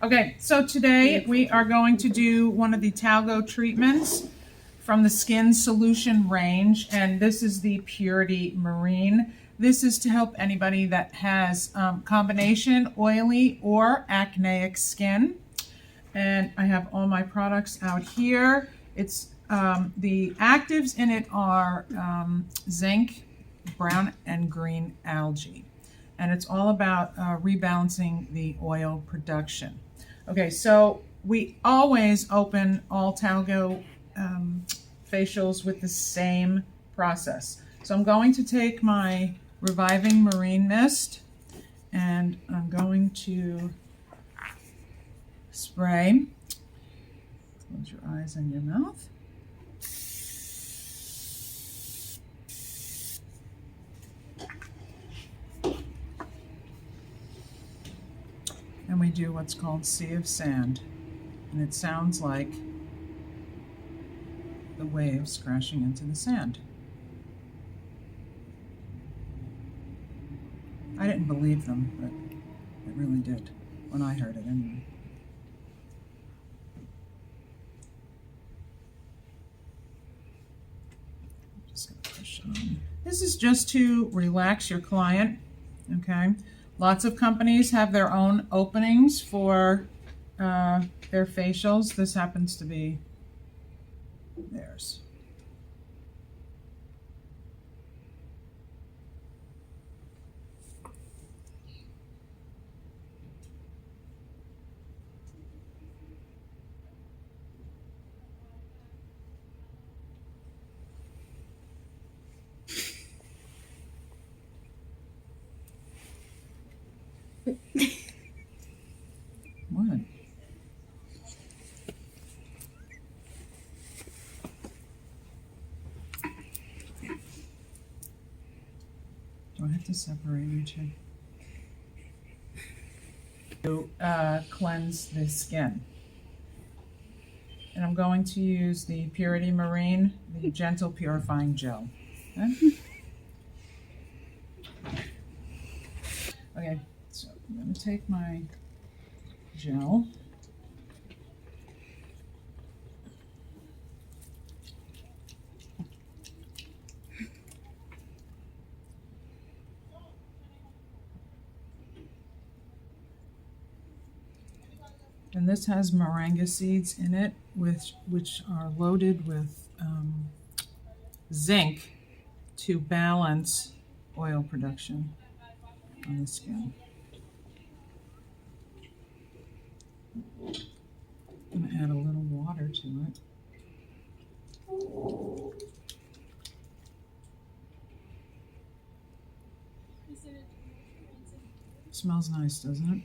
Okay, so today we are going to do one of the Thalgo treatments from the Skin Solution range, and this is the Pureté Marine. This is to help anybody that has combination oily or acneic skin. And I have all my products out here. It's the actives in it are zinc, brown and green algae. And it's all about rebalancing the oil production. Okay, so we always open all Thalgo facials with the same process. So I'm going to take my Reviving Marine Mist and I'm going to spray. Close your eyes and your mouth. And we do what's called sea of sand. And it sounds like the waves crashing into the sand. I didn't believe them, but it really did when I heard it anyway. Just gonna push on. This is just to relax your client, okay? Lots of companies have their own openings for their facials. This happens to be theirs. What? Do I have to separate you two? To cleanse the skin. And I'm going to use the Pureté Marine, the Gentle Purifying Gel. Okay? Okay, so I'm going to take my gel. And this has moringa seeds in it, which are loaded with zinc to balance oil production on the skin. I'm going to add a little water to it. Smells nice, doesn't it?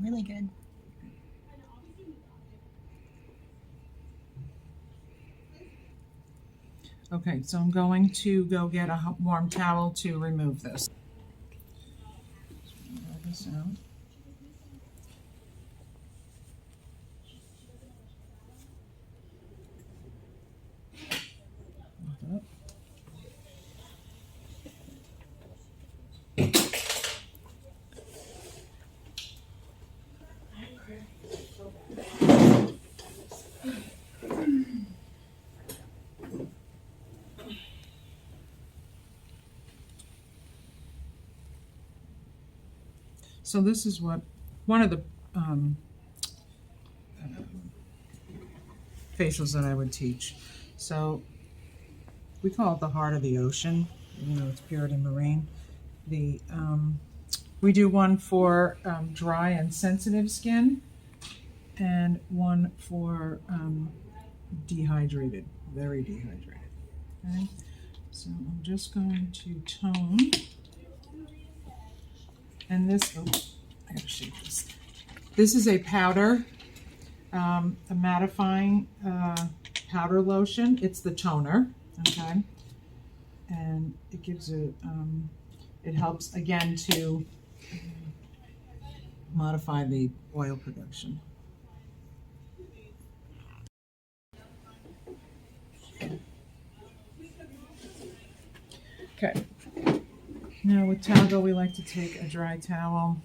Really good. Okay, so I'm going to go get a warm towel to remove this. Roll this out. Lift up. So this is what one of the facials that I would teach. So we call it the heart of the ocean. You know, it's Pureté Marine. We do one for dry and sensitive skin, and one for dehydrated, very dehydrated. Okay, so I'm just going to tone. And this, oh, I gotta shake this. This is a powder, a mattifying powder lotion. It's the toner, okay? And it gives it, it helps again to modify the oil production. Okay. Now with Thalgo, we like to take a dry towel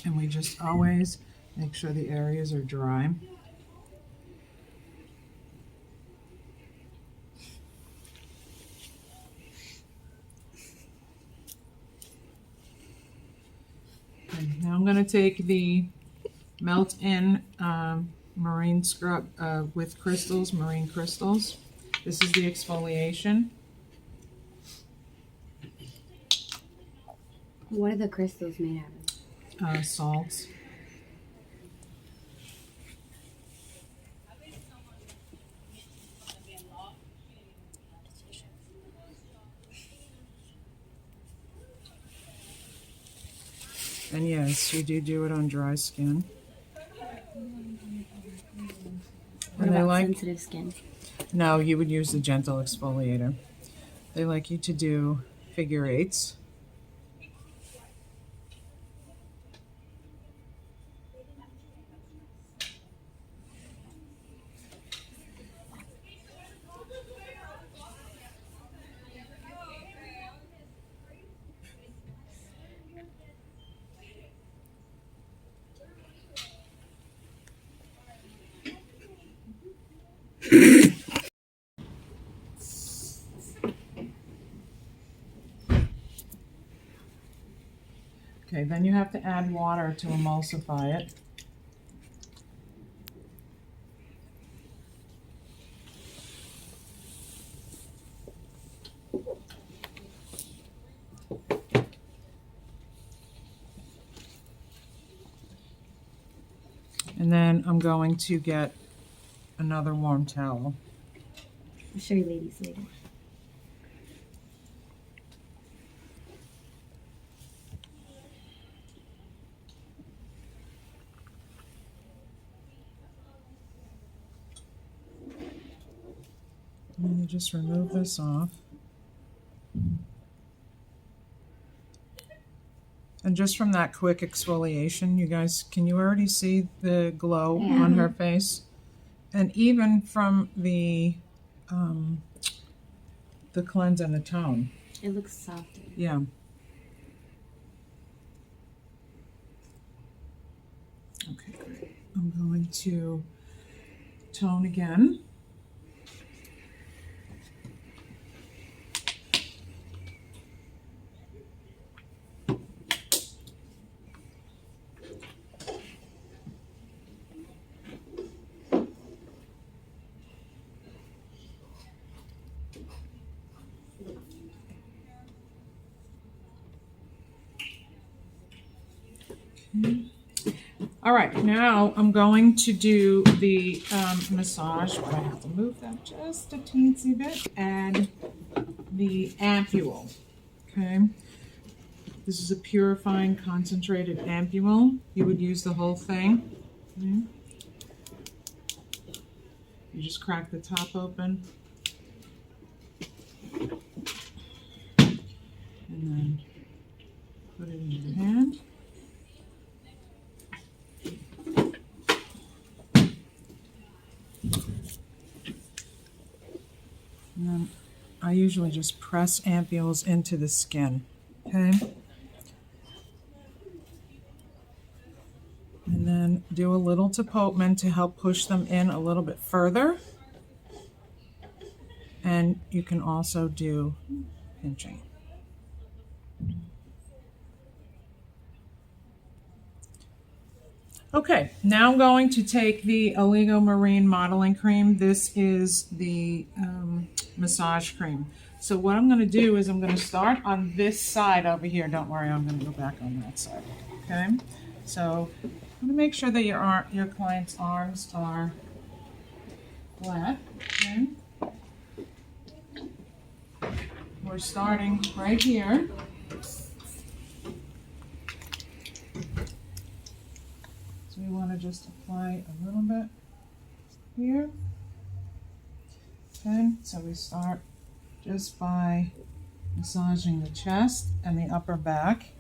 and we just always Make sure the areas are dry. Okay, now I'm going to take the melt-in marine scrub with crystals, marine crystals. This is the exfoliation. What are the crystals made out of? Salts. And yes, you do it on dry skin. What about sensitive skin? No, you would use the gentle exfoliator. They like you to do figure eights. Okay, then you have to add water to emulsify it. And then I'm going to get another warm towel. I'll show you ladies later. And you just remove this off. And just from that quick exfoliation, you guys, can you already see the glow on her face? And even from the cleanse and the tone. It looks softer. Yeah. Okay, great. I'm going to tone again. All right, now I'm going to do the massage, but I have to move that just a teensy bit, and the ampule, okay? This is a purifying concentrated ampule. You would use the whole thing. Okay? You just crack the top open. And then put it in your hand. And then I usually just press ampules into the skin, okay? And then do a little tapotement to help push them in a little bit further. And you can also do pinching. Okay, now I'm going to take the Thalgo Marine Modeling Cream. This is the massage cream. So what I'm going to do is I'm going to start on this side over here. Don't worry, I'm going to go back on that side. Okay, so I'm going to make sure that your client's arms are flat. Okay, we're starting right here. So we want to just apply a little bit here. Okay, so we start just by massaging the chest and the upper back.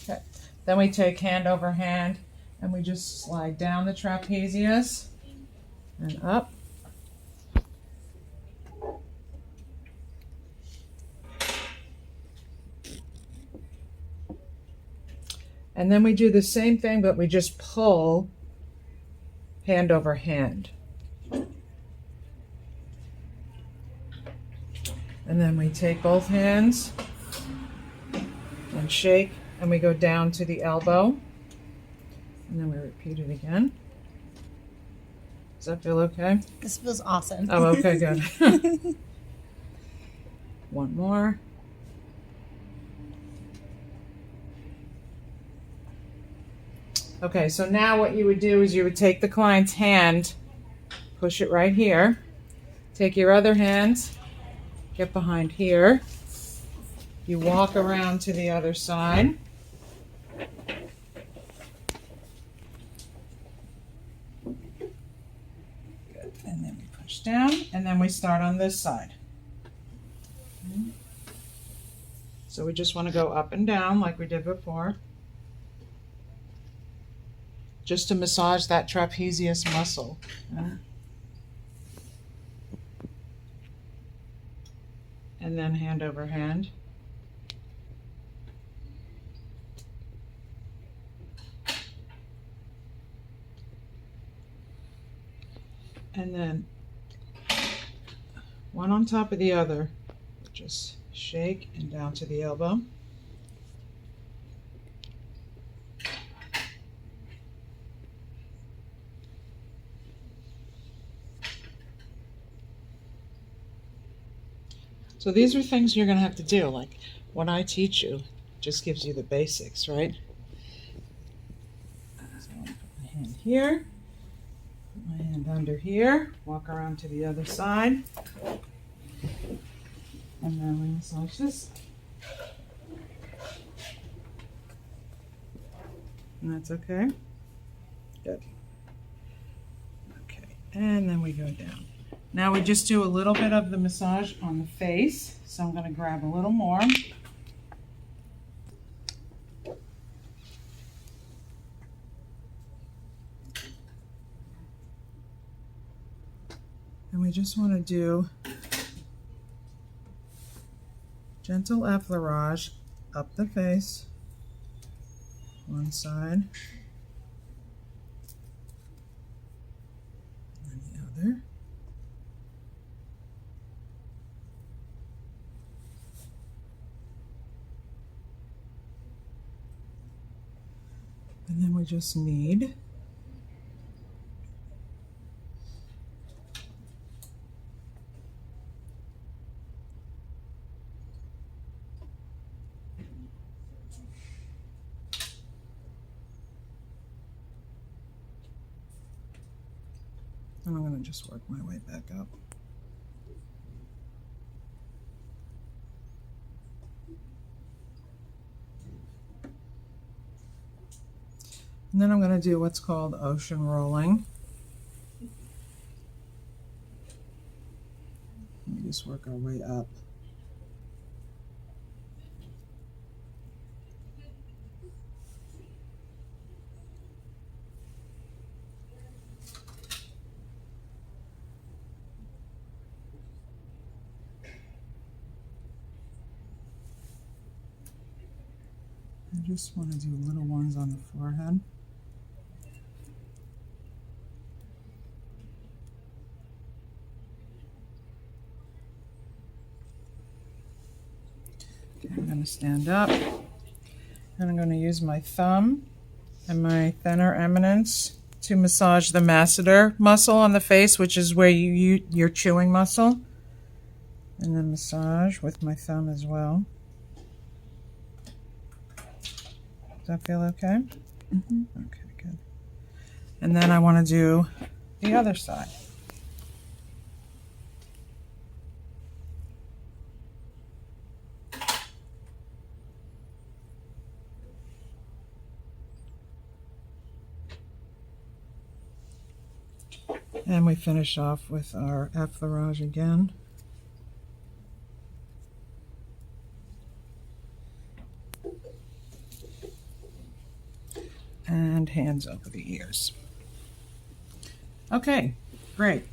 Okay, then we take hand over hand and we just slide down the trapezius and up. And then we do the same thing, but we just pull hand over hand. And then we take both hands and shake, and we go down to the elbow. And then we repeat it again. Does that feel okay? This feels awesome. Oh, okay, good. One more. Okay, so now what you would do is you would take the client's hand, push it right here, take your other hand, get behind here, you walk around to the other side. Good. And then we push down, and then we start on this side. So we just want to go up and down like we did before, just to massage that trapezius muscle. And then hand over hand. And then one on top of the other. Just shake and down to the elbow. So these are things you're going to have to do. Like what I teach you just gives you the basics, right? So I'll put my hand here, put my hand under here, walk around to the other side, and then we massage this. And that's okay? Good. Okay, and then we go down. Now we just do a little bit of the massage on the face. So I'm going to grab a little more. And we just want to do gentle effleurage up the face, one side, and the other. And then we just knead. And I'm going to just work my way back up. And then I'm going to do what's called ocean rolling. We just work our way up. I just want to do little ones on the forehead. Okay, I'm going to stand up, and I'm going to use my thumb and my thinner eminence to massage the masseter muscle on the face, which is where your chewing muscle, and then massage with my thumb as well. Does that feel okay? Mm-hmm. Okay, good. And then I want to do the other side. And we finish off with our effleurage again. And hands over the ears. Okay, great.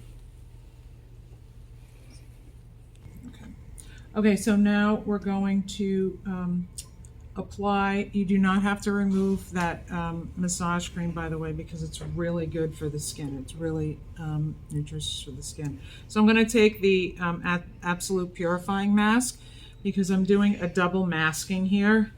Okay, so now we're going to apply. You do not have to remove that massage cream, by the way, because it's really good for the skin. It's really nutritious for the skin. So I'm going to take the Absolute Purifying Mask because I'm doing a double masking here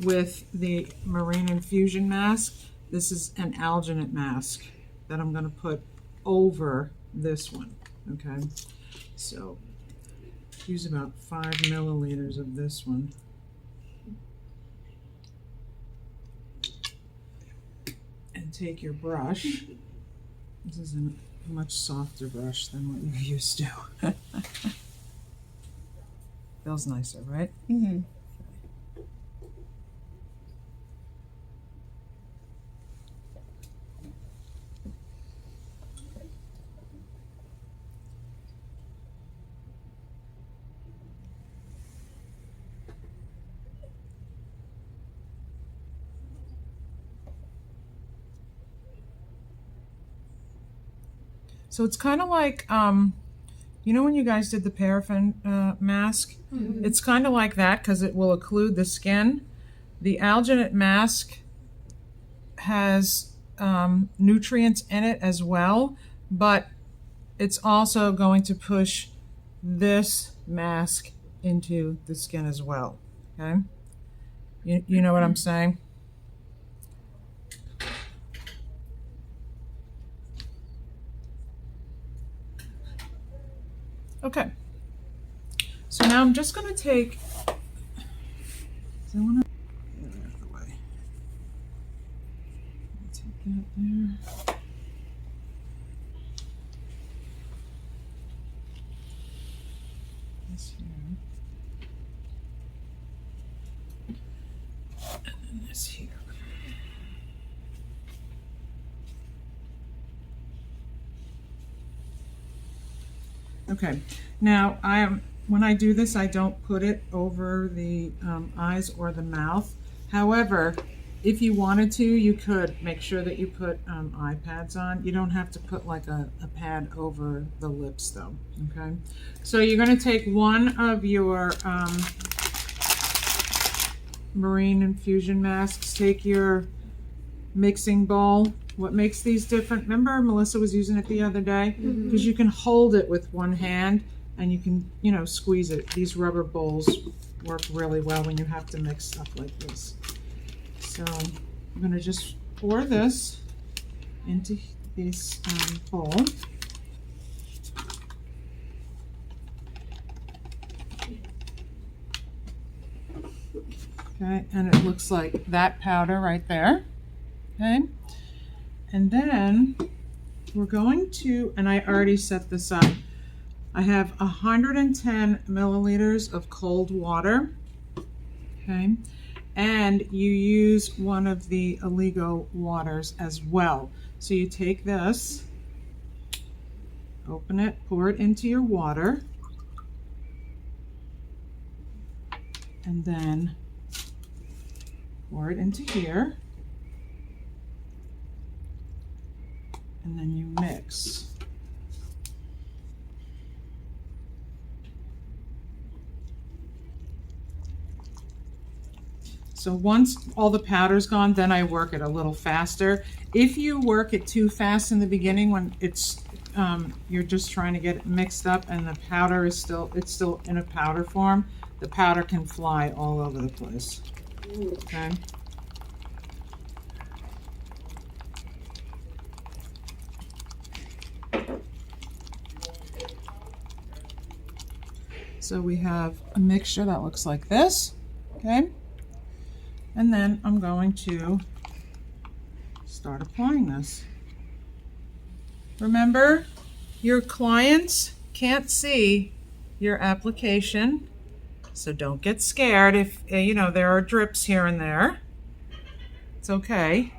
with the Marine Infusion Mask. This is an alginate mask that I'm going to put over this one. Okay, so use about 5 milliliters of this one. And take your brush. This is a much softer brush than what you're used to. Feels nicer, right? Mm-hmm. So it's kind of like, you know when you guys did the paraffin mask? Mm-hmm. It's kind of like that because it will occlude the skin. The alginate mask has nutrients in it as well, but it's also going to push this mask into the skin as well. Okay? You know what I'm saying? Okay, so now I'm just going to take, I want to get it out of the way. Take that there. This here. And then this here. Okay, now when I do this, I don't put it over the eyes or the mouth. However, if you wanted to, you could make sure that you put eye pads on. You don't have to put like a pad over the lips though, okay? So you're gonna take one of your Marine Infusion masks, take your mixing bowl. What makes these different, remember Melissa was using it the other day? Because you can hold it with one hand and you can, you know, squeeze it. These rubber bowls work really well when you have to mix stuff like this. So I'm going to just pour this into this bowl. Okay, and it looks like that powder right there. Okay. And then we're going to, and I already set this up, I have 110 milliliters of cold water, okay? And you use one of the Oligo waters as well. So you take this, open it, pour it into your water, and then pour it into here. And then you mix. So once all the powder's gone, then I work it a little faster. If you work it too fast in the beginning when it's you're just trying to get it mixed up and the powder is still in a powder form, the powder can fly all over the place. Okay. So we have a mixture that looks like this, okay? And then I'm going to start applying this. Remember, your clients can't see your application, so don't get scared if, you know, there are drips here and there. It's okay.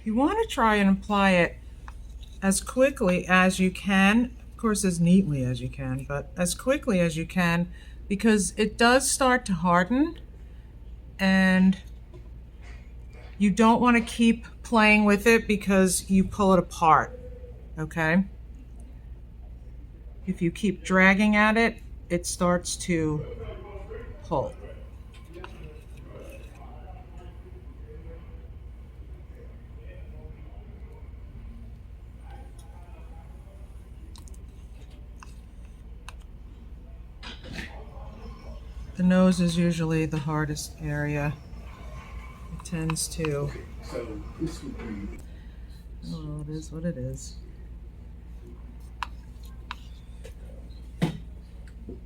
You want to try and apply it as quickly as you can, of course as neatly as you can, but as quickly as you can, because it does start to harden and you don't want to keep playing with it because you pull it apart, okay? If you keep dragging at it, it starts to pull. The nose is usually the hardest area. It tends to. Oh, it is what it is.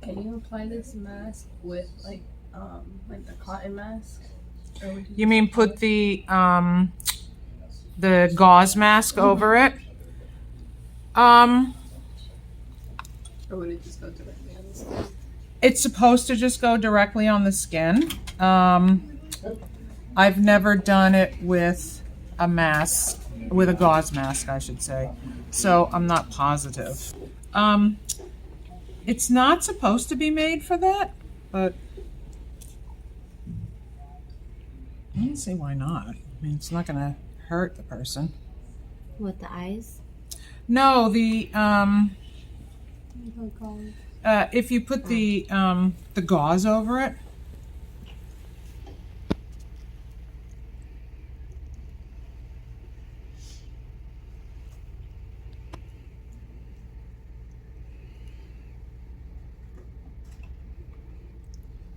Can you apply this mask with like the cotton mask? Or would You mean put the gauze mask over it? Or would it just go directly on the skin? It's supposed to just go directly on the skin. I've never done it with a mask, with a gauze mask, I should say. So I'm not positive. It's not supposed to be made for that, but I don't see why not. I mean, it's not going to hurt the person. What, the eyes? No, if you put the gauze over it.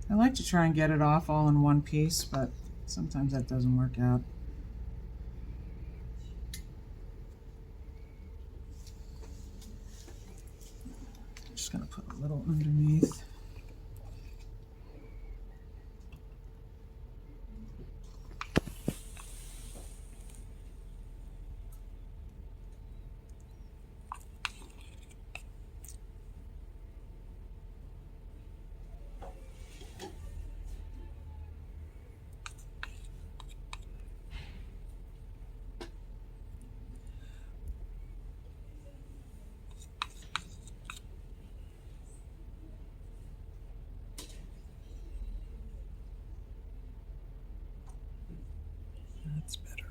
I like to try and get it off all in one piece, but sometimes that doesn't work out. Just gonna put a little underneath. That's better.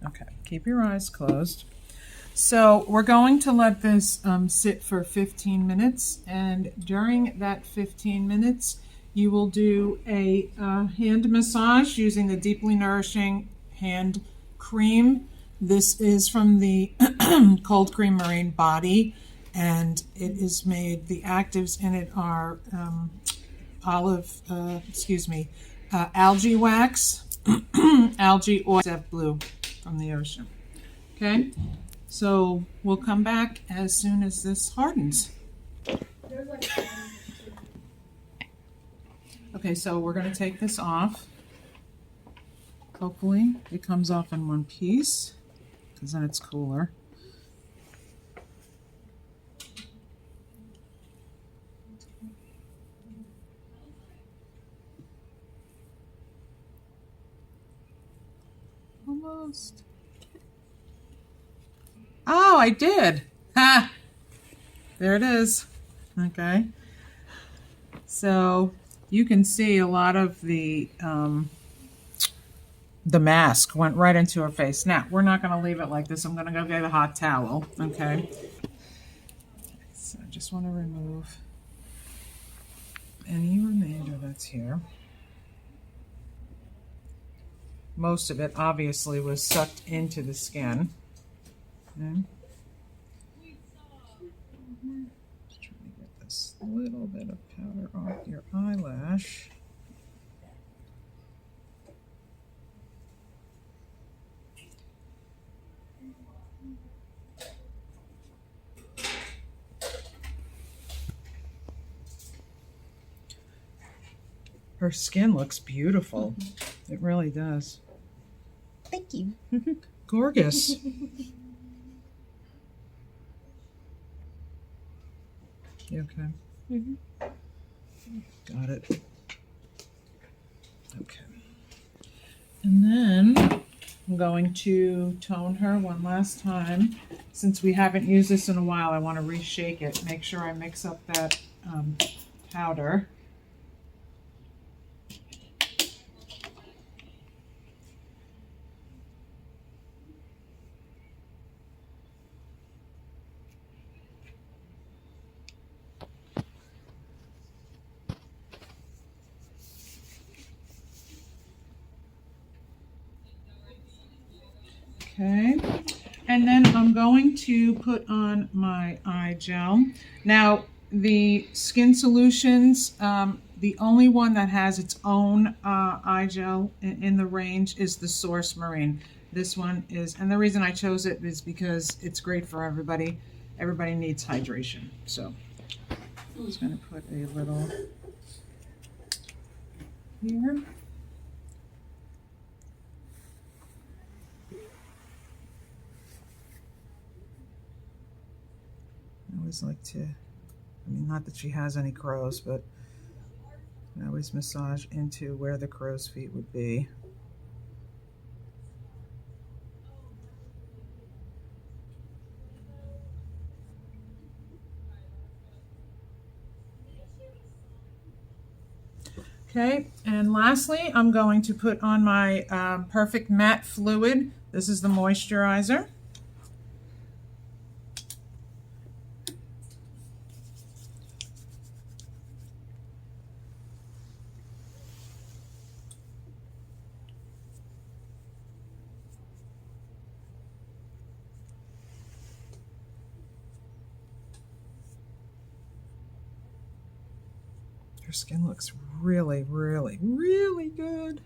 Okay, keep your eyes closed. So we're going to let this sit for 15 minutes, and during that 15 minutes, you will do a hand massage using the deeply nourishing hand cream. This is from the Cold Cream Marine Body, and it is made, the actives in it are algae wax, algae oil, blue from the ocean. Okay, so we'll come back as soon as this hardens. Okay, so we're going to take this off. Hopefully it comes off in one piece, because then it's cooler. Almost. Oh, I did. Ha! There it is. Okay. So you can see a lot of the mask went right into her face. Now, we're not going to leave it like this. I'm going to go get a hot towel. Okay. So I just want to remove any remainder that's here. Most of it obviously was sucked into the skin. Okay. Just trying to get this little bit of powder off your eyelash. Her skin looks beautiful. It really does. Thank you. Gorgeous. You okay? Mm-hmm. Got it. Okay. And then I'm going to tone her one last time. Since we haven't used this in a while, I want to reshake it. Make sure I mix up that powder. Okay. And then I'm going to put on my eye gel. Now, the Skin Solutions, the only one that has its own eye gel in the range is the Source Marine. This one is, and the reason I chose it is because it's great for everybody. Everybody needs hydration. So I'm just going to put a little here. I always like to, not that she has any crows, but I always massage into where the crow's feet would be. Okay, and lastly, I'm going to put on my Perfect Matte Fluid. This is the moisturizer. Her skin looks really, really, really good.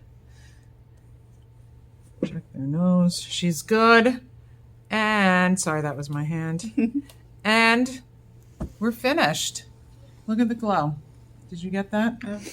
Check their nose. She's good. And, sorry, that was my hand. And we're finished. Look at the glow. Did you get that? Okay.